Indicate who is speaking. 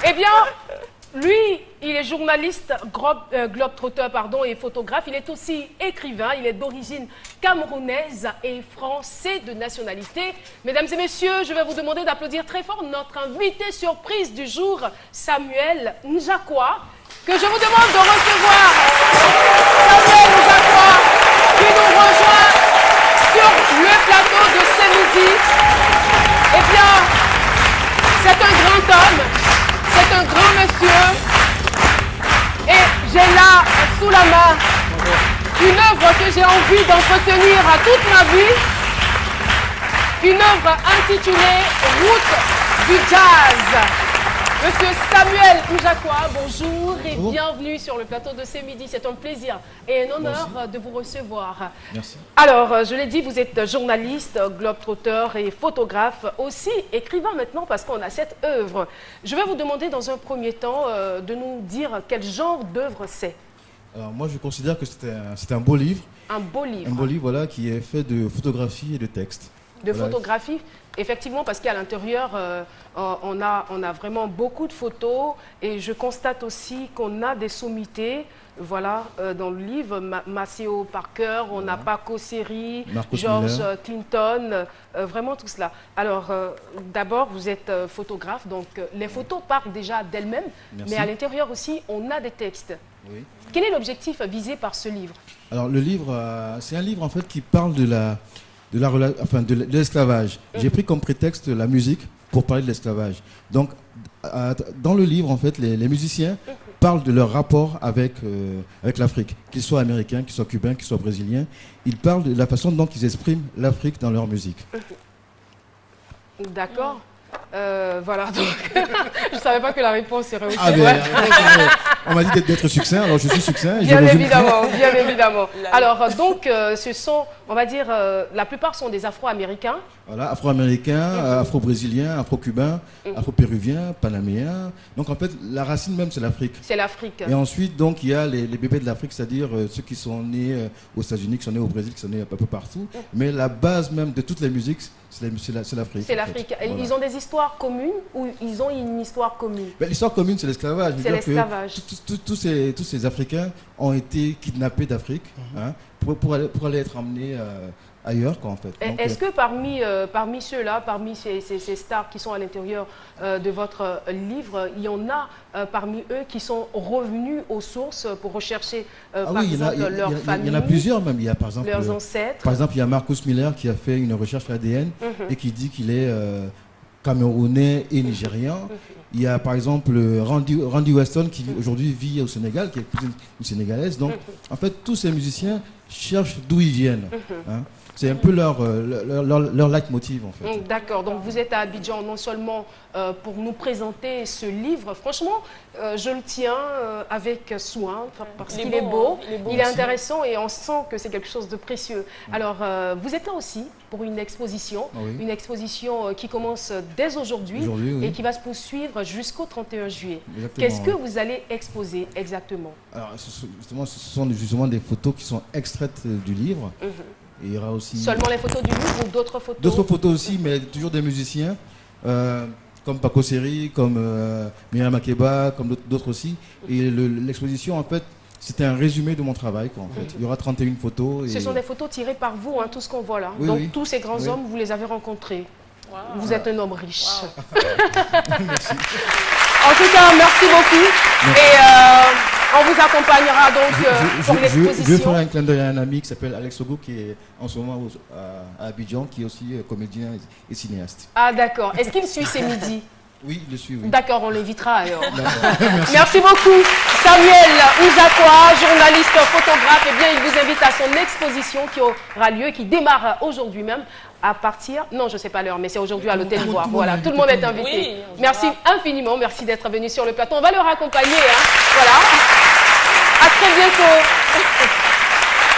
Speaker 1: Eh bien, lui, il est journaliste, globe-trotteur, et photographe. Il est aussi écrivain. Il est d'origine camerounaise et français de nationalité. Mesdames et messieurs, je vais vous demander d'applaudir très fort notre invité surprise du jour, Samuel Njakwa, que je vous demande de recevoir. Samuel Njakwa, qui nous rejoint sur le plateau de ce midi. Eh bien, c'est un grand homme. C'est un grand monsieur et j'ai là sous la main une œuvre que j'ai envie d'entretenir à toute ma vie, une œuvre intitulée Route du Jazz. Monsieur Samuel Njakwa, bonjour et bienvenue sur le plateau de ce midi. C'est un plaisir et un honneur de vous recevoir.
Speaker 2: Merci.
Speaker 1: Alors, je l'ai dit, vous êtes journaliste, globe-trotteur et photographe, aussi écrivain maintenant parce qu'on a cette œuvre. Je vais vous demander dans un premier temps de nous dire quel genre d'œuvre c'est.
Speaker 2: Alors moi je considère que c'est un beau livre.
Speaker 1: Un beau livre.
Speaker 2: Un beau livre, voilà, qui est fait de photographie et de texte.
Speaker 1: De photographie, effectivement, parce qu'à l'intérieur, on a vraiment beaucoup de photos et je constate aussi qu'on a des sommités, voilà, dans le livre, Maceo Parker, on a Paco Seri, George Clinton, vraiment tout cela. Alors, d'abord, vous êtes photographe, donc les photos parlent déjà d'elles-mêmes, mais à l'intérieur aussi, on a des textes.
Speaker 2: Oui.
Speaker 1: Quel est l'objectif visé par ce livre?
Speaker 2: Alors, le livre, c'est un livre en fait qui parle de l'esclavage. J'ai pris comme prétexte la musique pour parler de l'esclavage. Donc, dans le livre, en fait, les musiciens parlent de leur rapport avec l'Afrique, qu'ils soient américains, qu'ils soient cubains, qu'ils soient brésiliens. Ils parlent de la façon dont ils expriment l'Afrique dans leur musique.
Speaker 1: D'accord. Voilà, donc je ne savais pas que la réponse serait aussi
Speaker 2: on m'a dit d'être succinct, alors je suis succinct.
Speaker 1: Bien évidemment, bien évidemment. Alors, donc, ce sont, on va dire, la plupart sont des Afro-Américains.
Speaker 2: Voilà, Afro-Américains, Afro-Brésiliens, Afro-Cubains, Afro-Péruviens, Panaméens. Donc, en fait, la racine même, c'est l'Afrique.
Speaker 1: C'est l'Afrique.
Speaker 2: Et ensuite, donc, il y a les bébés de l'Afrique, c'est-à-dire ceux qui sont nés aux États-Unis, qui sont nés au Brésil, qui sont nés un peu partout. Mais la base même de toutes les musiques, c'est l'Afrique. C'est
Speaker 1: l'Afrique. Voilà. Ils ont des histoires communes ou ils ont une histoire commune?
Speaker 2: L'histoire commune, c'est l'esclavage.
Speaker 1: C'est l'esclavage.
Speaker 2: Tous ces Africains ont été kidnappés d'Afrique pour aller être emmenés ailleurs, quoi, en fait.
Speaker 1: Est-ce que parmi ceux-là, parmi ces stars qui sont à l'intérieur de votre livre, il y en a parmi eux qui sont revenus aux sources pour rechercher par exemple leur famille?
Speaker 2: Il y en a plusieurs même. Il y a par exemple
Speaker 1: leurs ancêtres.
Speaker 2: Par exemple, il y a Marcus Miller qui a fait une recherche ADN et qui dit qu'il est camerounais et nigérian. Il y a par exemple Randy Weston qui aujourd'hui vit au Sénégal, qui est une sénégalaise. Donc en fait, tous ces musiciens cherchent d'où ils viennent. C'est un peu leur leitmotiv en fait.
Speaker 1: D'accord, donc vous êtes à Abidjan non seulement pour nous présenter ce livre, franchement, je le tiens avec soin parce qu'il est beau, il est intéressant et on sent que c'est quelque chose de précieux. Alors, vous êtes là aussi pour une exposition, une exposition qui commence dès aujourd'hui et qui va se poursuivre jusqu'au 31 juillet. Qu'est-ce que vous allez exposer exactement?
Speaker 2: Alors, ce sont justement des photos qui sont extraites du livre. Et il y aura aussi...
Speaker 1: Seulement les photos du livre ou d'autres photos?
Speaker 2: D'autres photos aussi, mais toujours des musiciens, comme Paco Seri, comme Myriam Makeba, comme d'autres aussi. Et l'exposition, en fait, c'était un résumé de mon travail, quoi, en fait. Il y aura 31 photos. Et...
Speaker 1: Ce sont des photos tirées par vous, tout ce qu'on voit là. Donc tous ces grands hommes, vous les avez rencontrés. Vous êtes un homme riche.
Speaker 2: Merci.
Speaker 1: En tout cas, merci beaucoup. Merci. Et on vous accompagnera donc pour l'exposition.
Speaker 2: Je vais faire un clin d'œil à un ami qui s'appelle Alex Ogo, qui est en ce moment à Abidjan, qui est aussi comédien et cinéaste.
Speaker 1: Ah d'accord. Est-ce qu'il suit ces midis?
Speaker 2: Oui, il le suit, oui.
Speaker 1: D'accord, on l'invitera alors.
Speaker 2: Merci.
Speaker 1: Merci beaucoup. Samuel Njakwa, journaliste, photographe, eh bien, il vous invite à son exposition qui aura lieu, qui démarre aujourd'hui même à partir... Non, je ne sais pas l'heure, mais c'est aujourd'hui à l'Hôtel Ivoire. Voilà, tout le monde est invité. Oui, merci infiniment, merci d'être venu sur le plateau. On va le raccompagner, voilà. À très bientôt.